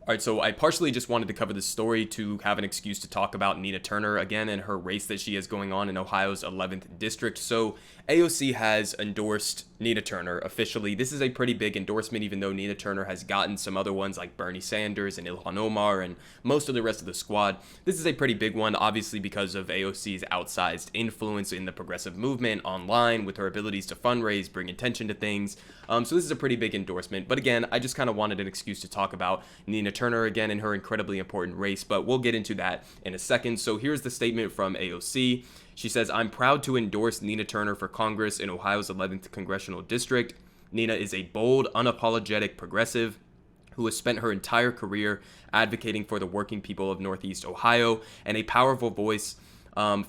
All right, so I partially just wanted to cover this story to have an excuse to talk about Nina Turner again and her race that she has going on in Ohio's 11th district. So AOC has endorsed Nina Turner officially. This is a pretty big endorsement, even though Nina Turner has gotten some other ones like Bernie Sanders and Ilhan Omar and most of the rest of the squad. This is a pretty big one, obviously because of AOC's outsized influence in the progressive movement online with her abilities to fundraise, bring attention to things. So this is a pretty big endorsement. But again, I just kind of wanted an excuse to talk about Nina Turner again in her incredibly important race, but we'll get into that in a second. So here's the statement from AOC. She says, "I'm proud to endorse Nina Turner for Congress in Ohio's 11th congressional district. Nina is a bold, unapologetic progressive who has spent her entire career advocating for the working people of Northeast Ohio and a powerful voice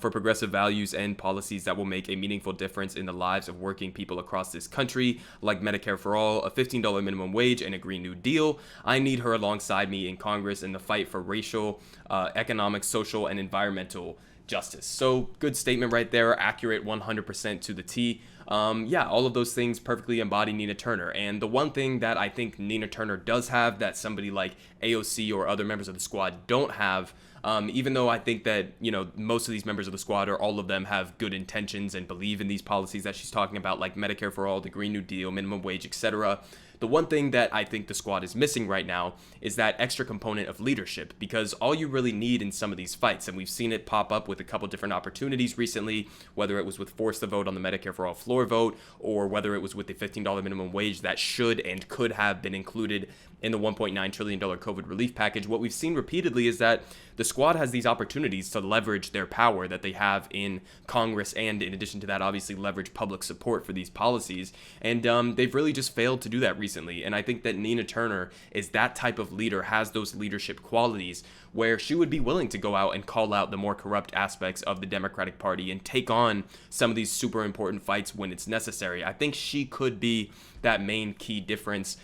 for progressive values and policies that will make a meaningful difference in the lives of working people across this country, like Medicare for All, a $15 minimum wage, and a Green New Deal. I need her alongside me in Congress in the fight for racial, economic, social, and environmental justice." So good statement right there, accurate 100% to the T. All of those things perfectly embody Nina Turner. And the one thing that I think Nina Turner does have that somebody like AOC or other members of the squad don't have, even though I think that, most of these members of the squad or all of them have good intentions and believe in these policies that she's talking about, like Medicare for All, the Green New Deal, minimum wage, etc. The one thing that I think the squad is missing right now is that extra component of leadership, because all you really need in some of these fights, and we've seen it pop up with a couple different opportunities recently, whether it was with Force the Vote on the Medicare for All floor vote, or whether it was with the $15 minimum wage that should and could have been included in the $1.9 trillion COVID relief package. What we've seen repeatedly is that the squad has these opportunities to leverage their power that they have in Congress, and in addition to that, obviously leverage public support for these policies. And they've really just failed to do that recently. And I think that Nina Turner is that type of leader, has those leadership qualities where she would be willing to go out and call out the more corrupt aspects of the Democratic Party and take on some of these super important fights when it's necessary. I think she could be that main key difference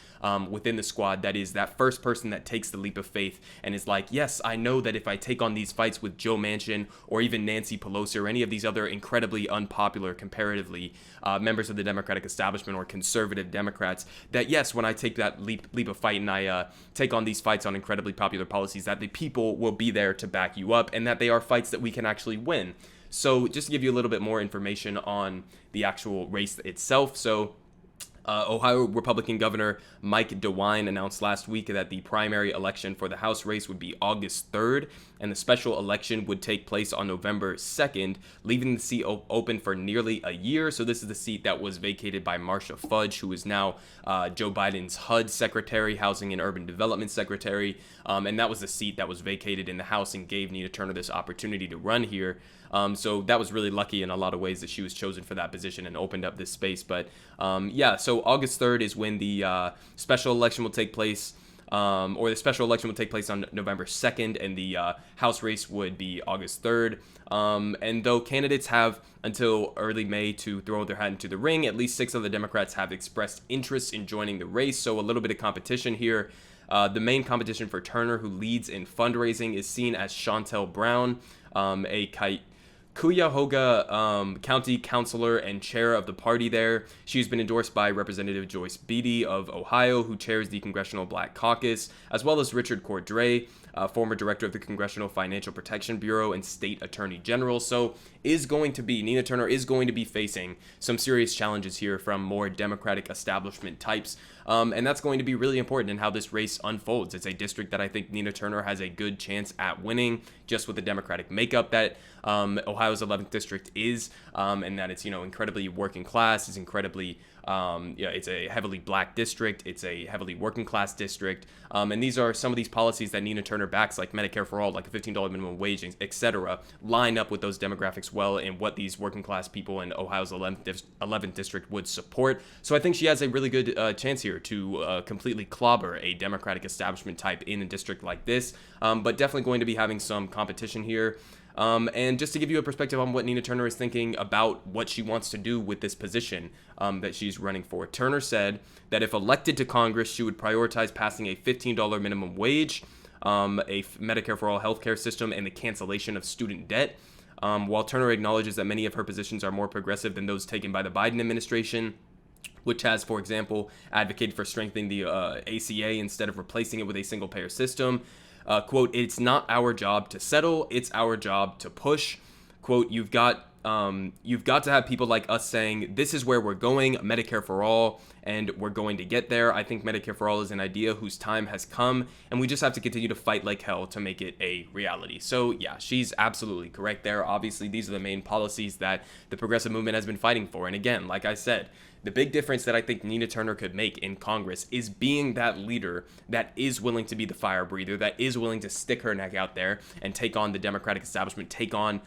within the squad, that is that first person that takes the leap of faith and is like, yes, I know that if I take on these fights with Joe Manchin or even Nancy Pelosi or any of these other incredibly unpopular comparatively members of the Democratic establishment or conservative Democrats, that yes, when I take that leap of fight and I take on these fights on incredibly popular policies, that the people will be there to back you up and that they are fights that we can actually win. So just to give you a little bit more information on the actual race itself. So Ohio Republican Governor Mike DeWine announced last week that the primary election for the House race would be August 3rd, and the special election would take place on November 2nd, leaving the seat open for nearly a year. So this is the seat that was vacated by Marcia Fudge, who is now Joe Biden's HUD Secretary, Housing and Urban Development Secretary, and that was the seat that was vacated in the House and gave Nina Turner this opportunity to run here. So that was really lucky in a lot of ways that she was chosen for that position and opened up this space. But so August 3rd is when the special election will take place, or the special election will take place on November 2nd, and the House race would be August 3rd. And though candidates have until early May to throw their hat into the ring, at least 6 of the Democrats have expressed interest in joining the race. So a little bit of competition here. The main competition for Turner, who leads in fundraising, is seen as Chantel Brown, a Cuyahoga County Councilor and chair of the party there. She's been endorsed by Representative Joyce Beatty of Ohio, who chairs the Congressional Black Caucus, as well as Richard Cordray, former director of the Congressional Financial Protection Bureau and state attorney general. So Nina Turner is going to be facing some serious challenges here from more Democratic establishment types. And that's going to be really important in how this race unfolds. It's a district that I think Nina Turner has a good chance at winning, just with the Democratic makeup that Ohio's 11th district is, and that it's, incredibly working class, is incredibly, it's a heavily black district, it's a heavily working class district, and these are some of these policies that Nina Turner backs, like Medicare for All, like a $15 minimum wage, etc., line up with those demographics well and what these working class people in Ohio's 11th district would support. So I think she has a really good chance here to completely clobber a Democratic establishment type in a district like this, but definitely going to be having some competition here. And just to give you a perspective on what Nina Turner is thinking about what she wants to do with this position that she's running for. Turner said that if elected to Congress, she would prioritize passing a $15 minimum wage, a Medicare for All healthcare system, and the cancellation of student debt. While Turner acknowledges that many of her positions are more progressive than those taken by the Biden administration, which has, for example, advocated for strengthening the ACA instead of replacing it with a single-payer system. Quote, it's not our job to settle, it's our job to push. Quote, you've got to have people like us saying, this is where we're going, Medicare for all, and we're going to get there. I think Medicare for all is an idea whose time has come, and we just have to continue to fight like hell to make it a reality. So yeah, she's absolutely correct there. Obviously, these are the main policies that the progressive movement has been fighting for. And again, like I said, the big difference that I think Nina Turner could make in Congress is being that leader that is willing to be the fire breather, that is willing to stick her neck out there and take on the Democratic establishment, take on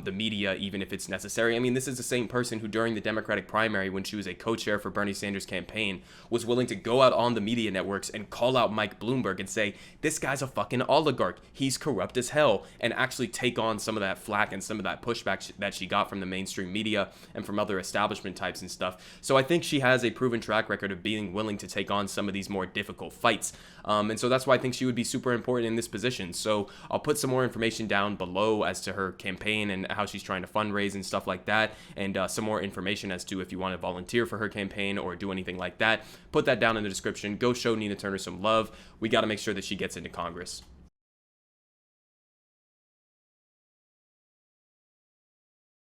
the media, even if it's necessary. I mean, this is the same person who during the Democratic primary, when she was a co-chair for Bernie Sanders' campaign, was willing to go out on the media networks and call out Mike Bloomberg and say, this guy's a fucking oligarch, he's corrupt as hell, and actually take on some of that flack and some of that pushback that she got from the mainstream media and from other establishment types and stuff. So I think she has a proven track record of being willing to take on some of these more difficult fights. And so that's why I think she would be super important in this position. So I'll put some more information down below as to her campaign and how she's trying to fundraise and stuff like that. And some more information as to if you want to volunteer for her campaign or do anything like that. Put that down in the description. Go show Nina Turner some love. We got to make sure that she gets into Congress.